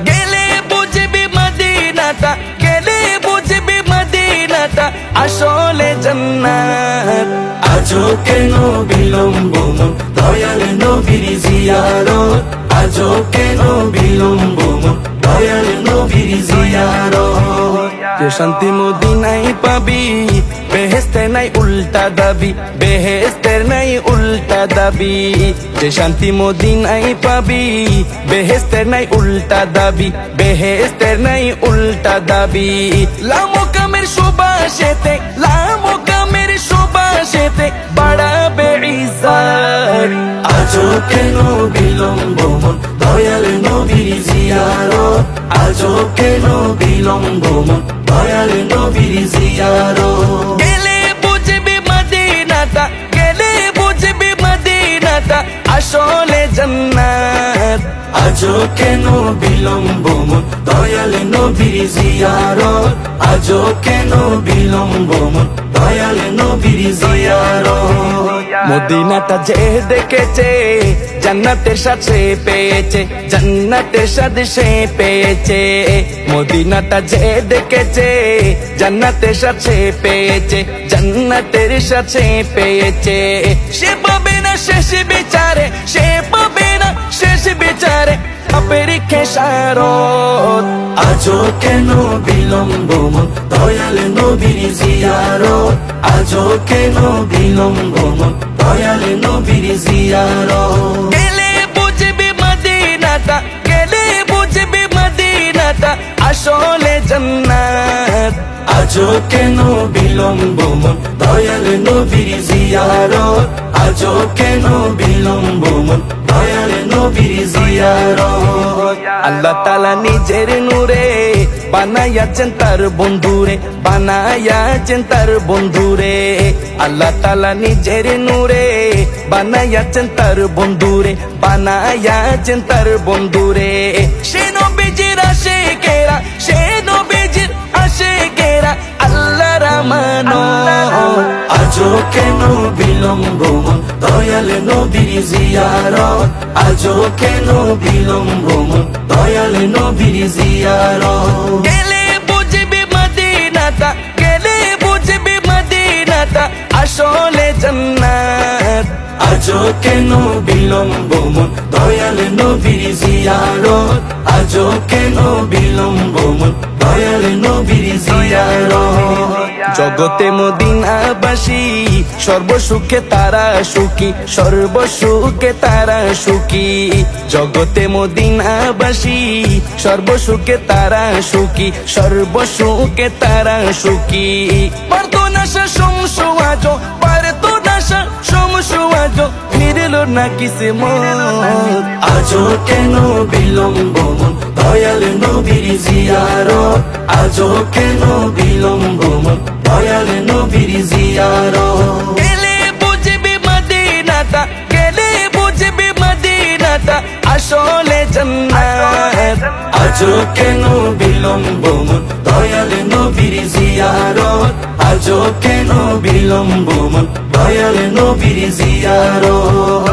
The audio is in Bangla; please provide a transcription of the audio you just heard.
গেলে বুঝবি মদিনাটা, গেলে বুঝবি মদিনাটা আসলে জান্নাত। আজও কেন বিলম্ব মন দয়াল নবীর জিয়ারত, আজও কেন বিলম্ব মন দয়াল নবীর জিয়ারত। যে শান্তি মদিনায় পাবি, বেহেস্তে নাই উল্টা দাবি, বেহেস্তের নাই উল্টা দাবি। যে শান্তি মদিনায় পাবি, বেহেস্তের নাই উল্টা দাবি, বেহেস্তের নাই উল্টা দাবি। লামো কামের সুবাসেতে, লামো কামের সুবাসেতে বাড়াবে ইজ্জত। আজও কেন বিলম্ব মন দয়াল নবীর জিয়ারত, আজও কেন বিলম্ব মন দয়াল নবীর জিয়ারত। গেলে বুঝবি মদিনাটা, গেলে বুঝবি মদিনাটা আসলে জান্নাত। আজও কেন বিলম্ব মন দয়াল নবীর জিয়ারত, আজও কেন বিলম্ব মন দয়াল নবীর জিয়ারত। মদিনাটা যে দেখেছে জান্নাতের স্বাদ সে পেয়েছে, জান্নাতের স্বাদ সে পেয়েছে। মদিনাটা যে দেখেছে জান্নাতের স্বাদ সে পেয়েছে, জান্নাতের স্বাদ সে পেয়েছে। সে পাবে না শেষ বিচারে, সে পাবে না শেষ বিচারে পাপের খেসারত। আজও কেন বিলম্ব মন দয়াল নবীর জিয়ারত, আজও কেন বিলম্ব মন দয়াল নবীর জিয়ারত। গেলে বুঝবি মদিনাটা, গেলে বুঝবি মদিনাটা আসলে জান্নাত। আজও কেন বিলম্ব মন দয়াল নবীর জিয়ারত, আজও কেন বিলম্ব মন দয়াল নবীর জিয়ারত। আল্লাহ তাআলা নিজের নূরে বানাইয়াছেন তার বন্ধুরে, বানাইয়াছেন তার বন্ধুরে। আল্লাহ তাআলা নিজের নূরে বানাইয়াছেন তার বন্ধুরে, বানাইয়াছেন তার বন্ধুরে। সে নবীজির আশিকেরা, সে নবীজির আশিকেরা আল্লাহর আমানত। আজও কেন বিলম্ব মন দয়াল নবীর জিয়ারত, আজও কেন বিলম্ব মন দয়াল নবীর জিয়ারত। গেলে বুঝবি মদিনাটা, গেলে বুঝবি মদিনাটা আসলে জান্নাত। আজও কেন বিলম্ব মন দয়াল নবীর জিয়ারত, আজও কেন বিলম্ব মন দয়াল নবীর জিয়ারত। জগতে মদিনাবাসী সর্বসুখে তারা সুখী, সর্বসুখে তারা সুখী। জগতে মদিনাবাসী সর্বসুখে তারা সুখী, সর্বসুখে তারা সুখী। পারতো না সে সমসু আজো, পারতো না সে সমসু আজো ফিরল না কিসমত। আজও কেন বিলম্ব মন দয়াল নবীর জিয়ারত, আজও কেন বিলম্ব মন দয়াল নবীর জিয়ারত। গেলে বুঝবি মদিনাটা, গেলে বুঝবি মদিনাটা আসলে জান্নাত। আজও কেন বিলম্ব মন দয়াল নবীর জিয়ারত, আজও কেন বিলম্ব মন দয়াল নবীর জিয়ারত।